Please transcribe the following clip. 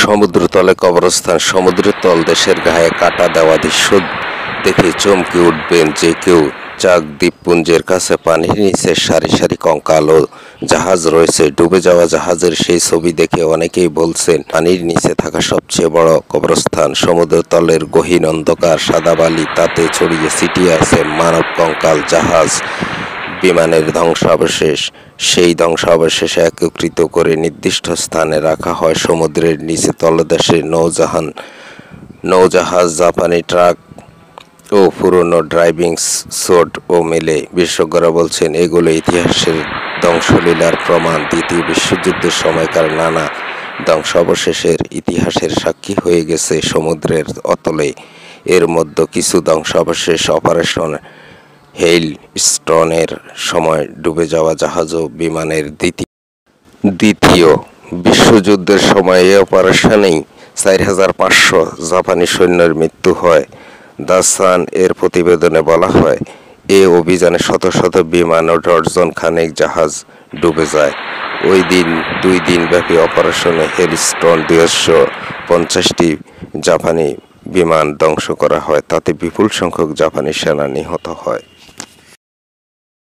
সমুদ্রতলে কবরস্থান। সমুদ্রের তলদেশের গায়ে কাটা দেওয়া দৃশ্য দেখে চমকে উঠবেন যে কেউ। চাক দ্বীপপুঞ্জের কাছে পানির নিচে সারি সারি কঙ্কাল ও জাহাজ রয়েছে। ডুবে যাওয়া জাহাজের সেই ছবি দেখে অনেকেই বলছেন পানির নিচে থাকা সবচেয়ে বড় কবরস্থান। সমুদ্রতলের গহীন অন্ধকার, সাদা বালি, তাতে ছড়িয়ে ছিটিয়ে আছে মানব কঙ্কাল, জাহাজ, বিমানের ধ্বংসাবশেষ। সেই ধ্বংসাবশেষ একত্রিত করে নির্দিষ্ট স্থানে রাখা হয় সমুদ্রের নিচে। তলদেশে নৌজাহাজ, জাপানি ট্রাক ও পুরনো ড্রাইভিং সোট ও মেলে। বিশেষজ্ঞরা বলছেন এগুলো ইতিহাসের ধ্বংসলীলার প্রমাণ। দ্বিতীয় বিশ্বযুদ্ধের সময়কার নানা ধ্বংসাবশেষের ইতিহাসের সাক্ষী হয়ে গেছে সমুদ্রের অতলে। এর মধ্যে কিছু ধ্বংসাবশেষ অপারেশন হেইলস্টোনের সময় ডুবে যাওয়া জাহাজ ও বিমানের। দ্বিতীয় বিশ্বযুদ্ধের সময় এই অপারেশনেই ৪৫০০ জাপানি সৈন্যের মৃত্যু হয়। দ্য সান এর প্রতিবেদনে বলা হয়, এ অভিযানে শত শত বিমান ও ডজন খানেক জাহাজ ডুবে যায়। ওই দিন ২ দিনব্যাপী অপারেশনে হেইলস্টোন ২৫০টি জাপানি বিমান ধ্বংস করা হয়। তাতে বিপুল সংখ্যক জাপানি সেনা নিহত হয়।